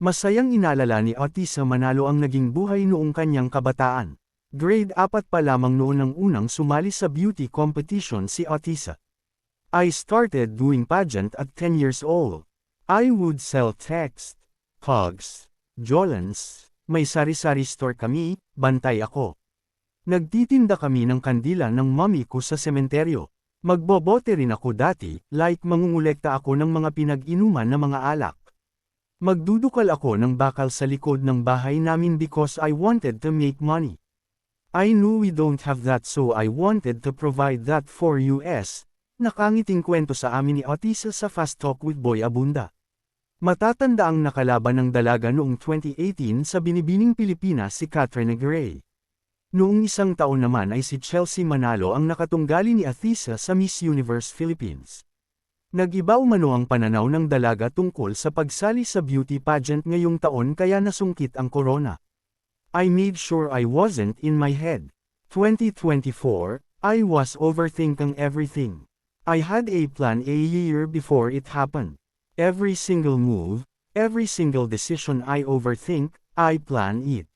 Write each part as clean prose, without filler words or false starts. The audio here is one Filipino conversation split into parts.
Masayang inalala ni Otis sa manalo ang naging buhay noong kanyang kabataan. Grade 4 pa lamang noon nang unang sumali sa beauty competition si Otis. I started doing pageant at 10 years old. I would sell text, hugs, jolens, may sari-sari store kami, bantay ako. Nagtitinda kami ng kandila ng mommy ko sa sementeryo. Magbobote rin ako dati, like mangungulekta ako ng mga pinag-inuman na mga alak. Magdudukal ako ng bakal sa likod ng bahay namin because I wanted to make money. I knew we don't have that so I wanted to provide that for us. Nakangiting kwento sa amin ni Otis sa Fast Talk with Boy Abunda. Matatanda ang nakalaban ng dalaga noong 2018 sa Binibining Pilipinas si Catherine Gray. Noong isang taon naman ay si Chelsea Manalo ang nakatunggali ni Otis sa Miss Universe Philippines. Nag-iba umano ang pananaw ng dalaga tungkol sa pagsali sa beauty pageant ngayong taon kaya nasungkit ang corona. I made sure I wasn't in my head. 2024, I was overthinking everything. I had a plan a year before it happened. Every single move, every single decision I overthink, I plan it.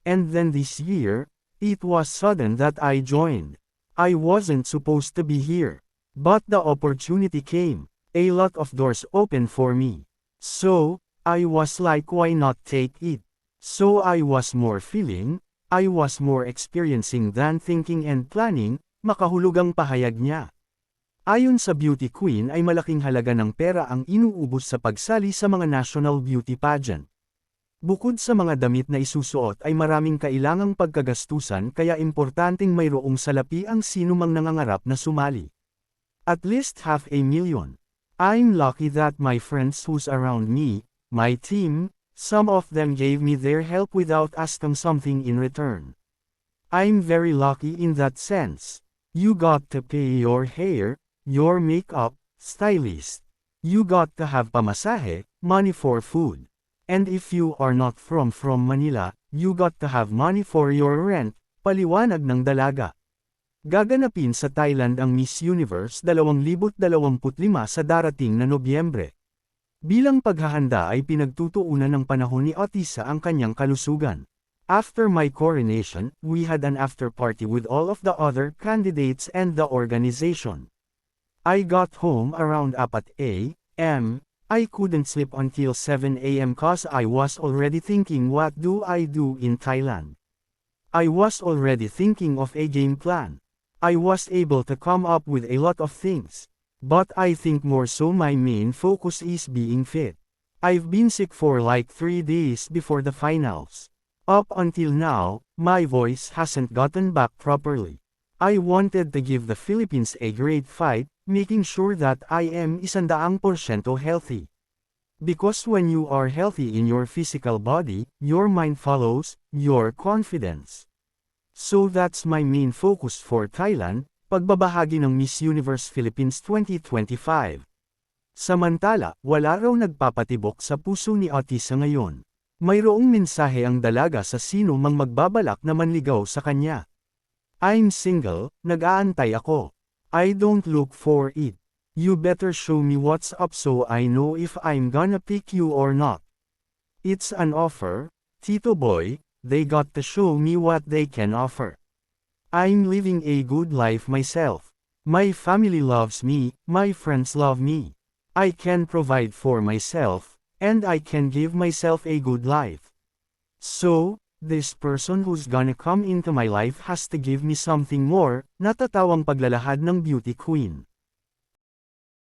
And then this year, it was sudden that I joined. I wasn't supposed to be here. But the opportunity came. A lot of doors opened for me. So, I was like why not take it? So I was more feeling, I was more experiencing than thinking and planning, makahulugang pahayag niya. Ayon sa beauty queen ay malaking halaga ng pera ang inuubos sa pagsali sa mga national beauty pageant. Bukod sa mga damit na isusuot ay maraming kailangang pagkagastusan kaya importanteng mayroong salapi ang sinumang nangangarap na sumali. At least $500,000. I'm lucky that my friends who's around me, my team, some of them gave me their help without asking something in return. I'm very lucky in that sense. You got to pay your hair, your makeup, stylist. You got to have pamasahe, money for food. And if you are not from Manila, you got to have money for your rent, paliwanag ng dalaga. Gaganapin sa Thailand ang Miss Universe 2025 sa darating na Nobyembre. Bilang paghahanda ay pinagtutuunan ng panahon ni Otis ang kanyang kalusugan. After my coronation, we had an after party with all of the other candidates and the organization. I got home around 4 a.m. I couldn't sleep until 7 a.m. cause I was already thinking what do I do in Thailand. I was already thinking of a game plan. I was able to come up with a lot of things. But I think more so my main focus is being fit. I've been sick for like 3 days before the finals. Up until now, my voice hasn't gotten back properly. I wanted to give the Philippines a great fight, making sure that I am 100% healthy. Because when you are healthy in your physical body, your mind follows, your confidence. So that's my main focus for Thailand, pagbabahagi ng Miss Universe Philippines 2025. Samantala, wala raw nagpapatibok sa puso ni Otis ngayon. Mayroong mensahe ang dalaga sa sino mang magbabalak na manligaw sa kanya. I'm single, nag-aantay ako. I don't look for it. You better show me what's up so I know if I'm gonna pick you or not. It's an offer, Tito Boy, they got to show me what they can offer. I'm living a good life myself. My family loves me, my friends love me. I can provide for myself, and I can give myself a good life. So, this person who's gonna come into my life has to give me something more, natatawang paglalahad ng beauty queen.